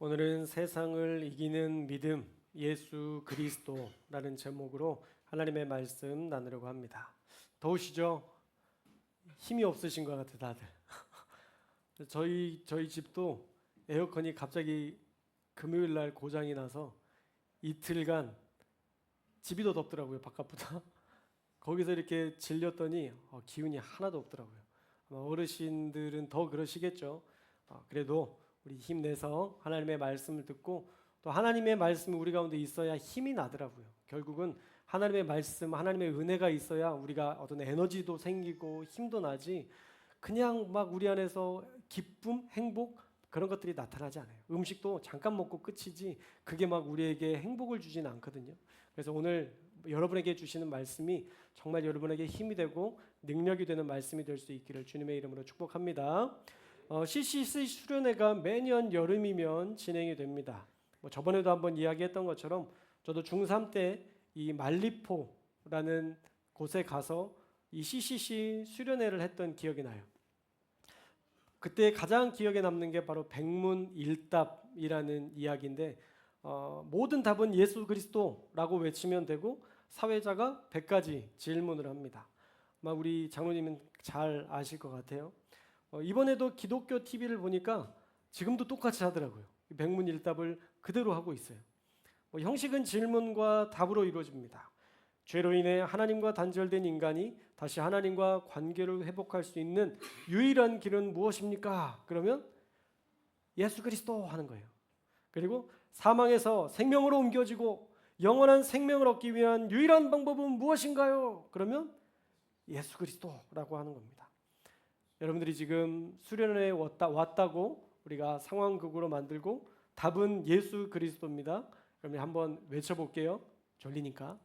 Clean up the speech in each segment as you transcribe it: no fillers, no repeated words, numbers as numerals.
오늘은 세상을 이기는 믿음, 예수 그리스도라는 제목으로 하나님의 말씀 나누려고 합니다. 더우시죠? 힘이 없으신 것 같아요, 다들. 저희 집도 에어컨이 갑자기 금요일 날 고장이 나서 이틀간 집이 더 덥더라고요, 바깥보다. 거기서 이렇게 질렸더니 기운이 하나도 없더라고요. 아마 어르신들은 더 그러시겠죠. 그래도 우리 힘내서 하나님의 말씀을 듣고 또 하나님의 말씀이 우리 가운데 있어야 힘이 나더라고요. 결국은 하나님의 말씀, 하나님의 은혜가 있어야 우리가 어떤 에너지도 생기고 힘도 나지, 그냥 막 우리 안에서 기쁨, 행복 그런 것들이 나타나지 않아요. 음식도 잠깐 먹고 끝이지 그게 막 우리에게 행복을 주지는 않거든요. 그래서 오늘 여러분에게 주시는 말씀이 정말 여러분에게 힘이 되고 능력이 되는 말씀이 될 수 있기를 주님의 이름으로 축복합니다. CCC 수련회가 매년 여름이면 진행이 됩니다. 저번에도 한번 이야기했던 것처럼 저도 중3 때 이 말리포라는 곳에 가서 이 CCC 수련회를 했던 기억이 나요. 그때 가장 기억에 남는 게 바로 백문일답이라는 이야기인데, 모든 답은 예수 그리스도라고 외치면 되고 사회자가 100가지 질문을 합니다. 아마 우리 장로님은 잘 아실 것 같아요. 이번에도 기독교 TV를 보니까 지금도 똑같이 하더라고요. 백문일답을 그대로 하고 있어요. 형식은 질문과 답으로 이루어집니다. 죄로 인해 하나님과 단절된 인간이 다시 하나님과 관계를 회복할 수 있는 유일한 길은 무엇입니까? 그러면 예수 그리스도 하는 거예요. 그리고 사망에서 생명으로 옮겨지고 영원한 생명을 얻기 위한 유일한 방법은 무엇인가요? 그러면 예수 그리스도라고 하는 겁니다. 여러분들이 지금 수련회에 왔다고 우리가 상황극으로 만들고 답은 예수 그리스도입니다. 그러면 한번 외쳐볼게요. 졸리니까.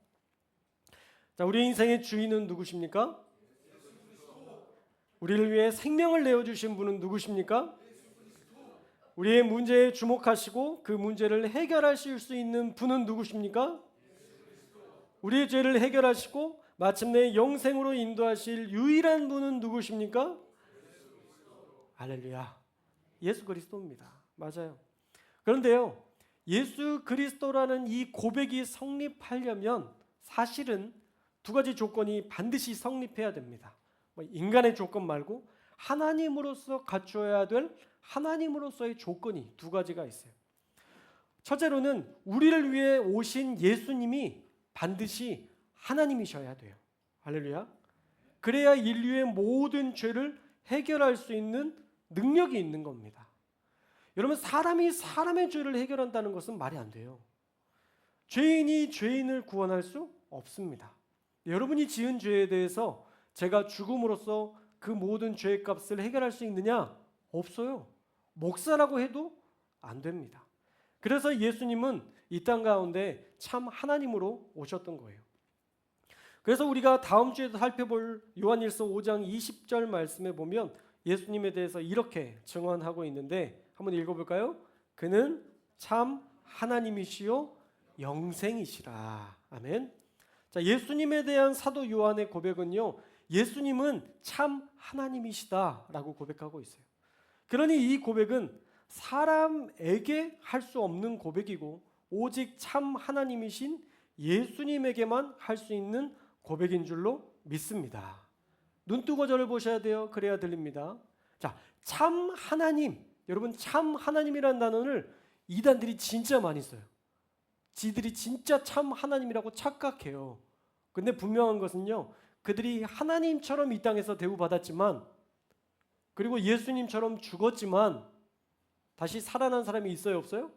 자, 우리 인생의 주인은 누구십니까? 우리를 위해 생명을 내어주신 분은 누구십니까? 우리의 문제에 주목하시고 그 문제를 해결하실 수 있는 분은 누구십니까? 우리의 죄를 해결하시고 마침내 영생으로 인도하실 유일한 분은 누구십니까? 할렐루야. 예수 그리스도입니다. 맞아요. 그런데요, 예수 그리스도라는 이 고백이 성립하려면 사실은 두 가지 조건이 반드시 성립해야 됩니다. 인간의 조건 말고 하나님으로서 갖춰야 될 하나님으로서의 조건이 두 가지가 있어요. 첫째로는 우리를 위해 오신 예수님이 반드시 하나님이셔야 돼요. 할렐루야. 그래야 인류의 모든 죄를 해결할 수 있는 능력이 있는 겁니다. 여러분, 사람이 사람의 죄를 해결한다는 것은 말이 안 돼요. 죄인이 죄인을 구원할 수 없습니다. 여러분이 지은 죄에 대해서 제가 죽음으로써 그 모든 죄의 값을 해결할 수 있느냐? 없어요. 목사라고 해도 안 됩니다. 그래서 예수님은 이 땅 가운데 참 하나님으로 오셨던 거예요. 그래서 우리가 다음 주에도 살펴볼 요한일서 5장 20절 말씀에 보면 예수님에 대해서 이렇게 증언하고 있는데 한번 읽어볼까요? 그는 참 하나님이시요 영생이시라. 아멘. 자, 예수님에 대한 사도 요한의 고백은요, 예수님은 참 하나님이시다라고 고백하고 있어요. 그러니 이 고백은 사람에게 할 수 없는 고백이고 오직 참 하나님이신 예수님에게만 할 수 있는 고백인 줄로 믿습니다. 눈뜨고 저를 보셔야 돼요. 그래야 들립니다. 자, 참 하나님. 여러분, 참 하나님이라는 단어를 이단들이 진짜 많이 써요. 지들이 진짜 참 하나님이라고 착각해요. 근데 분명한 것은요, 그들이 하나님처럼 이 땅에서 대우받았지만, 그리고 예수님처럼 죽었지만 다시 살아난 사람이 있어요, 없어요?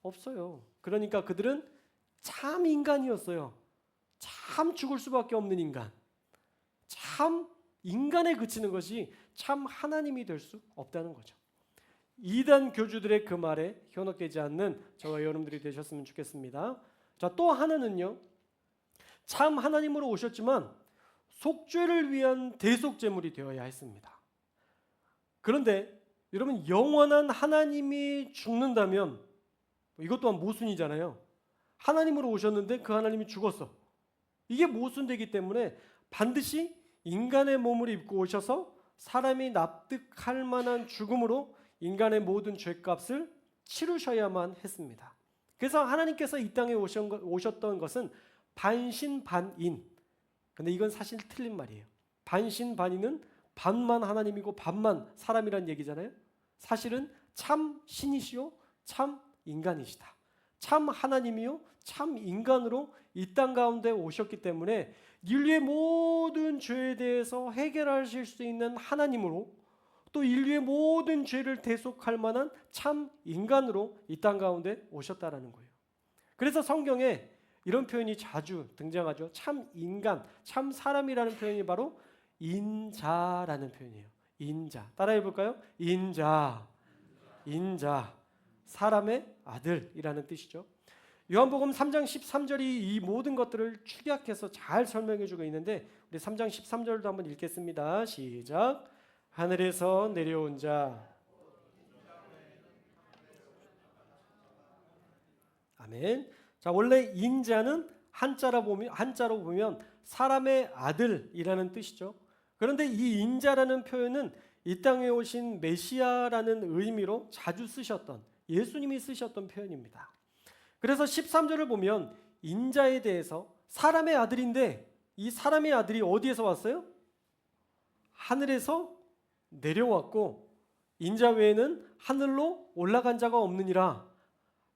없어요. 그러니까 그들은 참 인간이었어요. 참 죽을 수밖에 없는 인간. 참 인간에 그치는 것이 참 하나님이 될 수 없다는 거죠. 이단 교주들의 그 말에 현혹되지 않는 저와 여러분들이 되셨으면 좋겠습니다. 자, 또 하나는요, 참 하나님으로 오셨지만 속죄를 위한 대속제물이 되어야 했습니다. 그런데 여러분, 영원한 하나님이 죽는다면 이것 또한 모순이잖아요. 하나님으로 오셨는데 그 하나님이 죽었어. 이게 모순되기 때문에 반드시 인간의 몸을 입고 오셔서 사람이 납득할 만한 죽음으로 인간의 모든 죄값을 치르셔야만 했습니다. 그래서 하나님께서 이 땅에 오셨던 것은 반신반인. 근데 이건 사실 틀린 말이에요. 반신반인은 반만 하나님이고 반만 사람이란 얘기잖아요. 사실은 참 신이시요 참 인간이시다. 참 하나님이요 참 인간으로 이 땅 가운데 오셨기 때문에 인류의 모든 죄에 대해서 해결하실 수 있는 하나님으로, 또 인류의 모든 죄를 대속할 만한 참 인간으로 이 땅 가운데 오셨다라는 거예요. 그래서 성경에 이런 표현이 자주 등장하죠. 참 인간, 참 사람이라는 표현이 바로 인자라는 표현이에요. 인자. 따라해 볼까요? 인자. 인자. 사람의 아들이라는 뜻이죠. 요한복음 3장 13절이 이 모든 것들을 축약해서 잘 설명해 주고 있는데, 우리 3장 13절도 한번 읽겠습니다. 시작. 하늘에서 내려온 자. 아멘. 자, 원래 인자는 한자로 보면 사람의 아들이라는 뜻이죠. 그런데 이 인자라는 표현은 이 땅에 오신 메시아라는 의미로 자주 쓰셨던, 예수님이 쓰셨던 표현입니다. 그래서 13절을 보면 인자에 대해서 사람의 아들인데, 이 사람의 아들이 어디에서 왔어요? 하늘에서 내려왔고 인자 외에는 하늘로 올라간 자가 없느니라.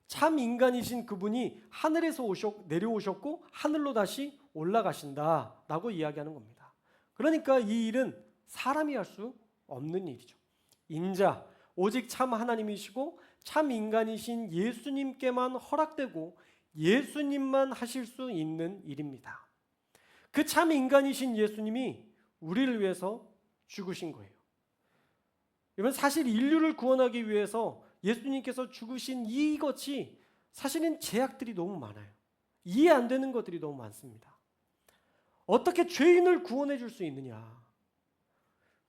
참 인간이신 그분이 하늘에서 내려오셨고 하늘로 다시 올라가신다라고 이야기하는 겁니다. 그러니까 이 일은 사람이 할 수 없는 일이죠. 인자, 오직 참 하나님이시고 참 인간이신 예수님께만 허락되고 예수님만 하실 수 있는 일입니다. 그 참 인간이신 예수님이 우리를 위해서 죽으신 거예요. 여러분, 사실 인류를 구원하기 위해서 예수님께서 죽으신 이것이 사실은 제약들이 너무 많아요. 이해 안 되는 것들이 너무 많습니다. 어떻게 죄인을 구원해 줄 수 있느냐?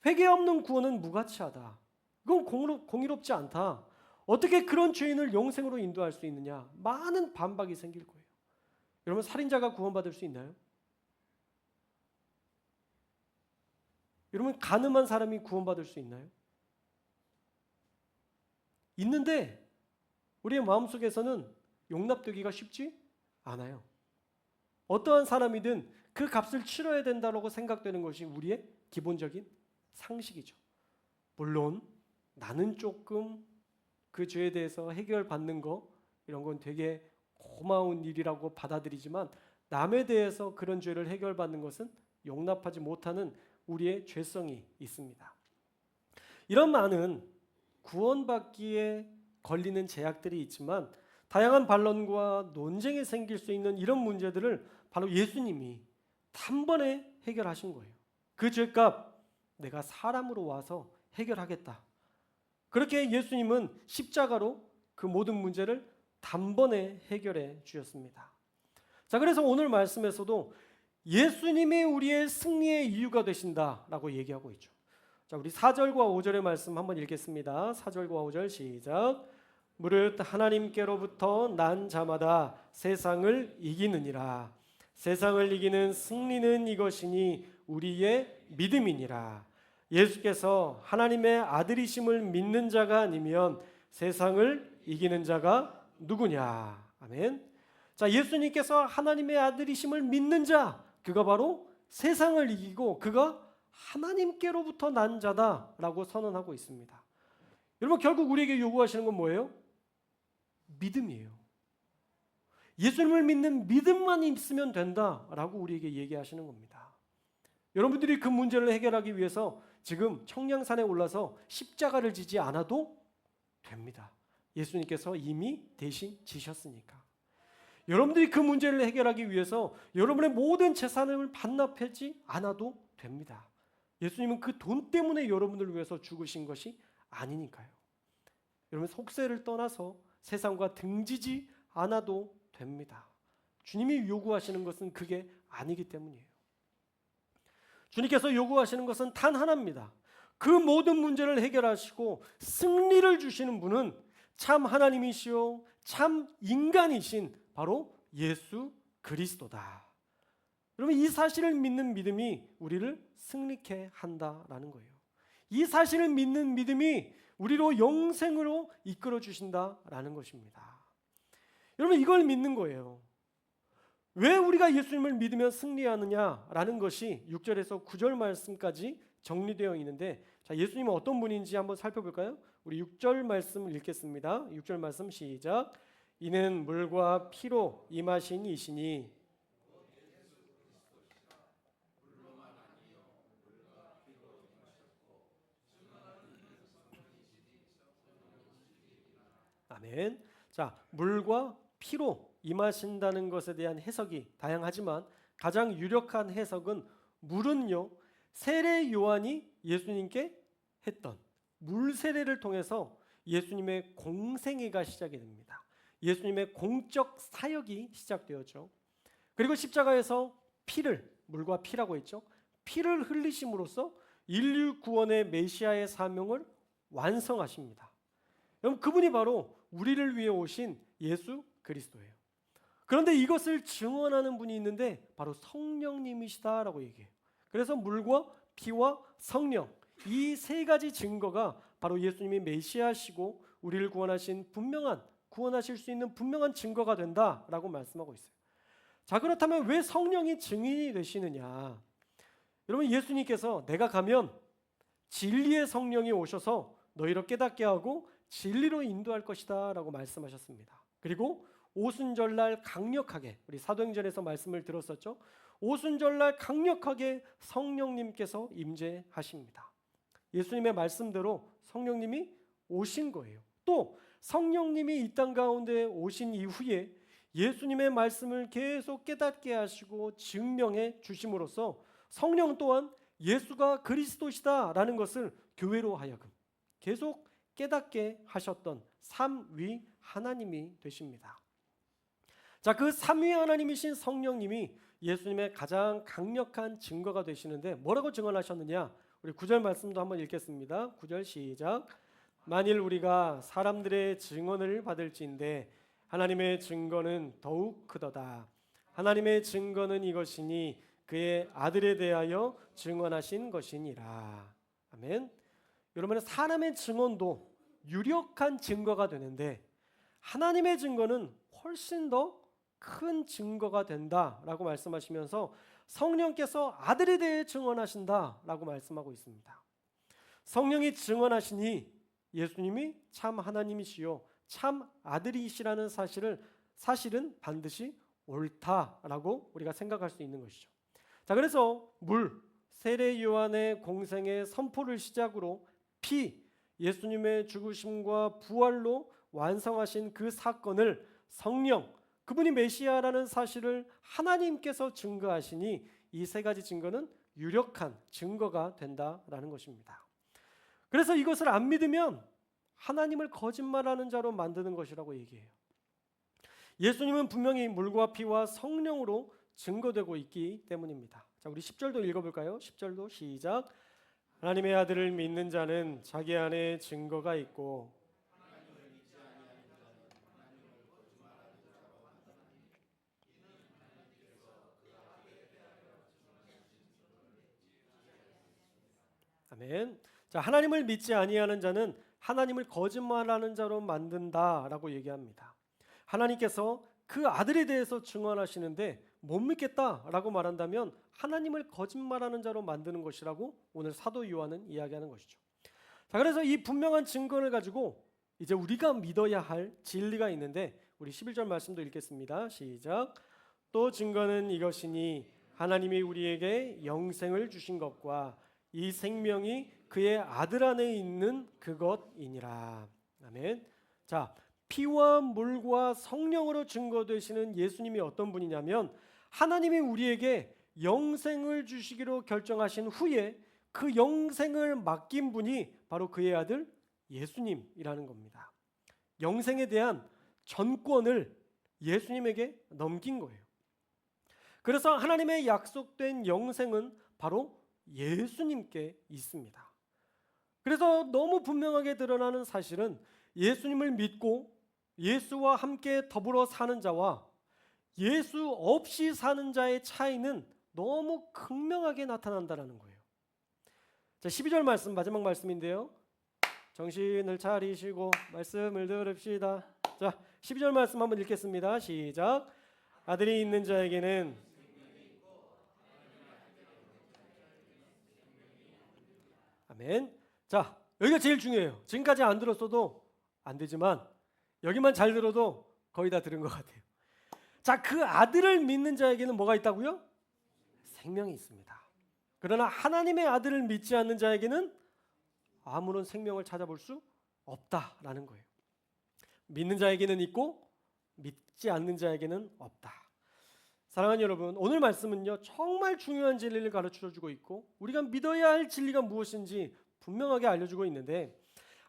회개 없는 구원은 무가치하다. 이건 공의롭지 않다. 어떻게 그런 죄인을 영생으로 인도할 수 있느냐? 많은 반박이 생길 거예요. 여러분, 살인자가 구원받을 수 있나요? 여러분, 간음한 사람이 구원받을 수 있나요? 있는데 우리의 마음속에서는 용납되기가 쉽지 않아요. 어떠한 사람이든 그 값을 치러야 된다고 생각되는 것이 우리의 기본적인 상식이죠. 물론 나는 조금 그 죄에 대해서 해결받는 거, 이런 건 되게 고마운 일이라고 받아들이지만 남에 대해서 그런 죄를 해결받는 것은 용납하지 못하는 우리의 죄성이 있습니다. 이런 많은 구원받기에 걸리는 제약들이 있지만 다양한 반론과 논쟁이 생길 수 있는 이런 문제들을 바로 예수님이 단번에 해결하신 거예요. 그 죄값 내가 사람으로 와서 해결하겠다. 그렇게 예수님은 십자가로 그 모든 문제를 단번에 해결해 주셨습니다. 자, 그래서 오늘 말씀에서도 예수님이 우리의 승리의 이유가 되신다라고 얘기하고 있죠. 자, 우리 4절과 5절의 말씀 한번 읽겠습니다. 4절과 5절 시작. 무릇 하나님께로부터 난 자마다 세상을 이기느니라. 세상을 이기는 승리는 이것이니 우리의 믿음이니라. 예수께서 하나님의 아들이심을 믿는 자가 아니면 세상을 이기는 자가 누구냐. 아멘. 자, 예수님께서 하나님의 아들이심을 믿는 자, 그가 바로 세상을 이기고 그가 하나님께로부터 난 자다라고 선언하고 있습니다. 여러분, 결국 우리에게 요구하시는 건 뭐예요? 믿음이에요. 예수님을 믿는 믿음만 있으면 된다라고 우리에게 얘기하시는 겁니다. 여러분들이 그 문제를 해결하기 위해서 지금 청량산에 올라서 십자가를 지지 않아도 됩니다. 예수님께서 이미 대신 지셨으니까. 여러분들이 그 문제를 해결하기 위해서 여러분의 모든 재산을 반납하지 않아도 됩니다. 예수님은 그 돈 때문에 여러분을 위해서 죽으신 것이 아니니까요. 여러분, 속세를 떠나서 세상과 등지지 않아도 됩니다. 주님이 요구하시는 것은 그게 아니기 때문이에요. 주님께서 요구하시는 것은 단 하나입니다. 그 모든 문제를 해결하시고 승리를 주시는 분은 참 하나님이시요 참 인간이신 바로 예수 그리스도다. 여러분, 이 사실을 믿는 믿음이 우리를 승리케 한다라는 거예요. 이 사실을 믿는 믿음이 우리로 영생으로 이끌어 주신다라는 것입니다. 여러분, 이걸 믿는 거예요. 왜 우리가 예수님을 믿으면 승리하느냐라는 것이 6절에서 9절 말씀까지 정리되어 있는데, 자, 예수님은 어떤 분인지 한번 살펴볼까요? 우리 6절 말씀을 읽겠습니다. 6절 말씀 시작. 이는 물과 피로 임하신 이시니 아멘. 자, 물과 피로 임하신다는 것에 대한 해석이 다양하지만 가장 유력한 해석은 물은요, 세례 요한이 예수님께 했던 물 세례를 통해서 예수님의 공생애가 시작이 됩니다. 예수님의 공적 사역이 시작되었죠. 그리고 십자가에서 피를, 물과 피라고 했죠. 피를 흘리심으로써 인류 구원의 메시아의 사명을 완성하십니다. 여러분, 그분이 바로 우리를 위해 오신 예수 그리스도예요. 그런데 이것을 증언하는 분이 있는데 바로 성령님이시다라고 얘기해요. 그래서 물과 피와 성령, 이 세 가지 증거가 바로 예수님이 메시아시고 우리를 구원하실 수 있는 분명한 증거가 된다라고 말씀하고 있어요. 자, 그렇다면 왜 성령이 증인이 되시느냐? 여러분, 예수님께서 내가 가면 진리의 성령이 오셔서 너희를 깨닫게 하고 진리로 인도할 것이다 라고 말씀하셨습니다. 그리고 오순절날 강력하게, 우리 사도행전에서 말씀을 들었었죠. 오순절날 강력하게 성령님께서 임재하십니다. 예수님의 말씀대로 성령님이 오신 거예요. 또 성령님이 이 땅 가운데 오신 이후에 예수님의 말씀을 계속 깨닫게 하시고 증명해 주심으로써 성령 또한 예수가 그리스도시다라는 것을 교회로 하여금 계속 깨닫게 하셨던 삼위 하나님이 되십니다. 자, 그 삼위 하나님이신 성령님이 예수님의 가장 강력한 증거가 되시는데 뭐라고 증언하셨느냐? 우리 9절 말씀도 한번 읽겠습니다. 9절 시작. 만일 우리가 사람들의 증언을 받을지인데 하나님의 증거는 더욱 크도다. 하나님의 증거는 이것이니 그의 아들에 대하여 증언하신 것이니라. 아멘. 여러분, 사람의 증언도 유력한 증거가 되는데 하나님의 증거는 훨씬 더 큰 증거가 된다라고 말씀하시면서 성령께서 아들에 대해 증언하신다라고 말씀하고 있습니다. 성령이 증언하시니 예수님이 참 하나님이시요 참 아들이시라는 사실은 반드시 옳다라고 우리가 생각할 수 있는 것이죠. 자, 그래서 물, 세례 요한의 공생의 선포를 시작으로 피, 예수님의 죽으심과 부활로 완성하신 그 사건을 성령, 그분이 메시아라는 사실을 하나님께서 증거하시니 이 세 가지 증거는 유력한 증거가 된다라는 것입니다. 그래서 이것을 안 믿으면 하나님을 거짓말하는 자로 만드는 것이라고 얘기해요. 예수님은 분명히 물과 피와 성령으로 증거되고 있기 때문입니다. 자, 우리 10절도 읽어볼까요? 10절도 시작. 하나님의 아들을 믿는 자는 자기 안에 증거가 있고 아멘. 자, 하나님을 믿지 아니하는 자는 하나님을 거짓말하는 자로 만든다라고 얘기합니다. 하나님께서 그 아들에 대해서 증언하시는데 못 믿겠다라고 말한다면 하나님을 거짓말하는 자로 만드는 것이라고 오늘 사도 요한은 이야기하는 것이죠. 자, 그래서 이 분명한 증거를 가지고 이제 우리가 믿어야 할 진리가 있는데 우리 11절 말씀도 읽겠습니다. 시작. 또 증거는 이것이니 하나님이 우리에게 영생을 주신 것과 이 생명이 그의 아들 안에 있는 그것이니라. 아멘. 자, 피와 물과 성령으로 증거되시는 예수님이 어떤 분이냐면 하나님이 우리에게 영생을 주시기로 결정하신 후에 그 영생을 맡긴 분이 바로 그의 아들 예수님이라는 겁니다. 영생에 대한 전권을 예수님에게 넘긴 거예요. 그래서 하나님의 약속된 영생은 바로 예수님께 있습니다. 그래서 너무 분명하게 드러나는 사실은 예수님을 믿고 예수와 함께 더불어 사는 자와 예수 없이 사는 자의 차이는 너무 극명하게 나타난다는 거예요. 자, 12절 말씀, 마지막 말씀인데요. 정신을 차리시고 말씀을 들읍시다. 자, 12절 말씀 한번 읽겠습니다. 시작. 아들이 있는 자에게는 아멘. 자, 여기가 제일 중요해요. 지금까지 안 들었어도 안 되지만 여기만 잘 들어도 거의 다 들은 것 같아요. 자, 그 아들을 믿는 자에게는 뭐가 있다고요? 생명이 있습니다. 그러나 하나님의 아들을 믿지 않는 자에게는 아무런 생명을 찾아볼 수 없다라는 거예요. 믿는 자에게는 있고 믿지 않는 자에게는 없다. 사랑하는 여러분, 오늘 말씀은요 정말 중요한 진리를 가르쳐주고 있고 우리가 믿어야 할 진리가 무엇인지 분명하게 알려주고 있는데,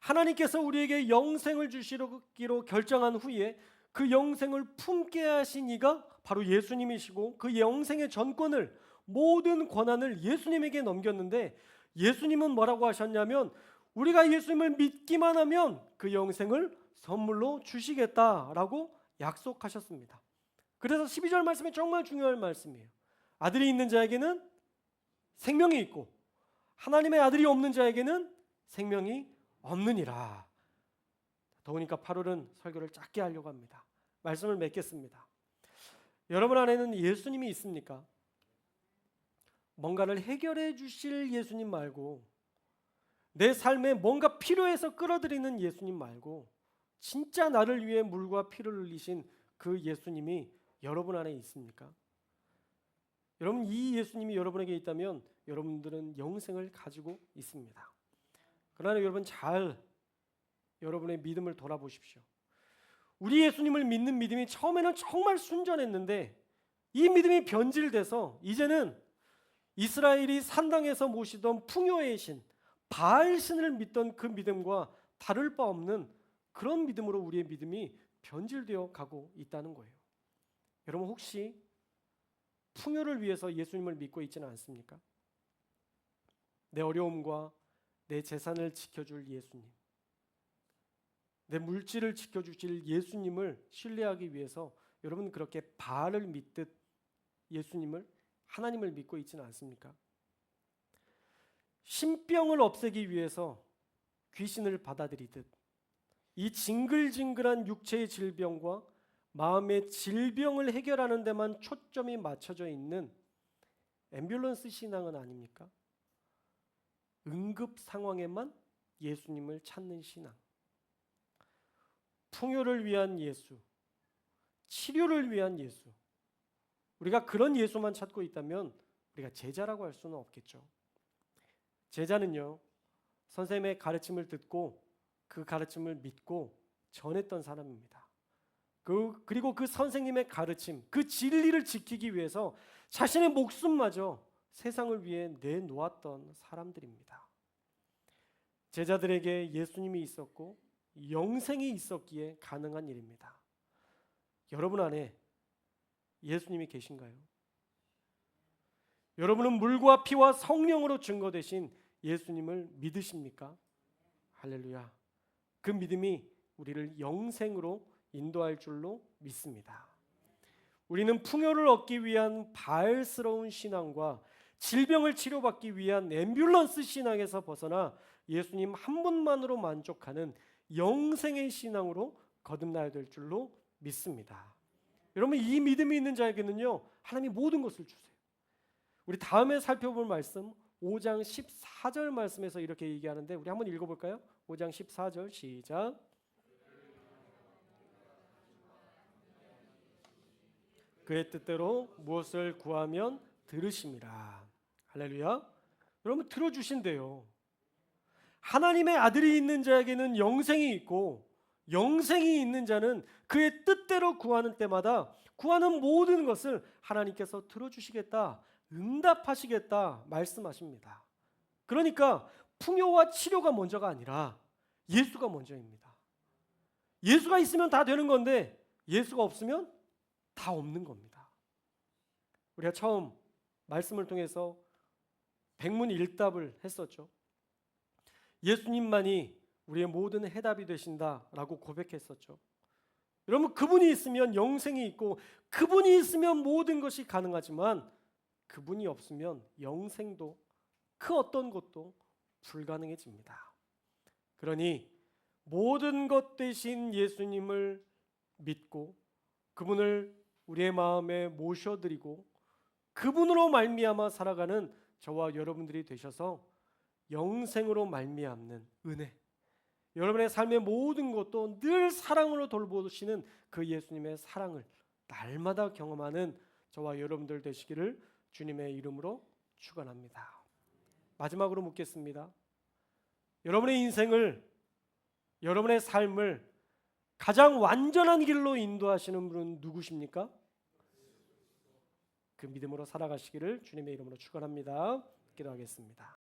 하나님께서 우리에게 영생을 주시기로 결정한 후에 그 영생을 품게 하신 이가 바로 예수님이시고, 그 영생의 전권을, 모든 권한을 예수님에게 넘겼는데, 예수님은 뭐라고 하셨냐면 우리가 예수님을 믿기만 하면 그 영생을 선물로 주시겠다라고 약속하셨습니다. 그래서 12절 말씀이 정말 중요한 말씀이에요. 아들이 있는 자에게는 생명이 있고 하나님의 아들이 없는 자에게는 생명이 없느니라. 더우니까 8월은 설교를 짧게 하려고 합니다. 말씀을 맺겠습니다. 여러분 안에는 예수님이 있습니까? 뭔가를 해결해 주실 예수님 말고, 내 삶에 뭔가 필요해서 끌어들이는 예수님 말고, 진짜 나를 위해 물과 피를 흘리신 그 예수님이 여러분 안에 있습니까? 여러분, 이 예수님이 여러분에게 있다면 여러분들은 영생을 가지고 있습니다. 그러나 여러분, 잘 여러분의 믿음을 돌아보십시오. 우리 예수님을 믿는 믿음이 처음에는 정말 순전했는데 이 믿음이 변질돼서 이제는 이스라엘이 산당에서 모시던 풍요의 신 바알 신을 믿던 그 믿음과 다를 바 없는 그런 믿음으로 우리의 믿음이 변질되어 가고 있다는 거예요. 여러분, 혹시 풍요를 위해서 예수님을 믿고 있지는 않습니까? 내 어려움과 내 재산을 지켜줄 예수님, 내 물질을 지켜주실 예수님을 신뢰하기 위해서 여러분 그렇게 바알을 믿듯 예수님을, 하나님을 믿고 있지는 않습니까? 신병을 없애기 위해서 귀신을 받아들이듯 이 징글징글한 육체의 질병과 마음의 질병을 해결하는 데만 초점이 맞춰져 있는 앰뷸런스 신앙은 아닙니까? 응급 상황에만 예수님을 찾는 신앙. 풍요를 위한 예수, 치료를 위한 예수. 우리가 그런 예수만 찾고 있다면 우리가 제자라고 할 수는 없겠죠. 제자는요, 선생님의 가르침을 듣고 그 가르침을 믿고 전했던 사람입니다. 그리고 그 선생님의 가르침, 그 진리를 지키기 위해서 자신의 목숨마저 세상을 위해 내놓았던 사람들입니다. 제자들에게 예수님이 있었고 영생이 있었기에 가능한 일입니다. 여러분 안에 예수님이 계신가요? 여러분은 물과 피와 성령으로 증거되신 예수님을 믿으십니까? 할렐루야. 그 믿음이 우리를 영생으로 인도할 줄로 믿습니다. 우리는 풍요를 얻기 위한 바알스러운 신앙과 질병을 치료받기 위한 앰뷸런스 신앙에서 벗어나 예수님 한 분만으로 만족하는 영생의 신앙으로 거듭나야 될 줄로 믿습니다. 여러분, 이 믿음이 있는 자에게는요 하나님이 모든 것을 주세요. 우리 다음에 살펴볼 말씀 5장 14절 말씀에서 이렇게 얘기하는데 우리 한번 읽어볼까요? 5장 14절 시작. 그의 뜻대로 무엇을 구하면 들으심이라. 할렐루야. 여러분, 들어주신대요. 하나님의 아들이 있는 자에게는 영생이 있고 영생이 있는 자는 그의 뜻대로 구하는 때마다 구하는 모든 것을 하나님께서 들어주시겠다, 응답하시겠다 말씀하십니다. 그러니까 풍요와 치료가 먼저가 아니라 예수가 먼저입니다. 예수가 있으면 다 되는 건데 예수가 없으면 다 없는 겁니다. 우리가 처음 말씀을 통해서 백문일답을 했었죠. 예수님만이 우리의 모든 해답이 되신다라고 고백했었죠. 여러분, 그분이 있으면 영생이 있고 그분이 있으면 모든 것이 가능하지만 그분이 없으면 영생도 그 어떤 것도 불가능해집니다. 그러니 모든 것 대신 예수님을 믿고 그분을 우리의 마음에 모셔드리고 그분으로 말미암아 살아가는 저와 여러분들이 되셔서 영생으로 말미암는 은혜, 여러분의 삶의 모든 것도 늘 사랑으로 돌보시는 그 예수님의 사랑을 날마다 경험하는 저와 여러분들 되시기를 주님의 이름으로 축원합니다. 마지막으로 묻겠습니다. 여러분의 인생을, 여러분의 삶을 가장 완전한 길로 인도하시는 분은 누구십니까? 그 믿음으로 살아가시기를 주님의 이름으로 축원합니다. 기도하겠습니다.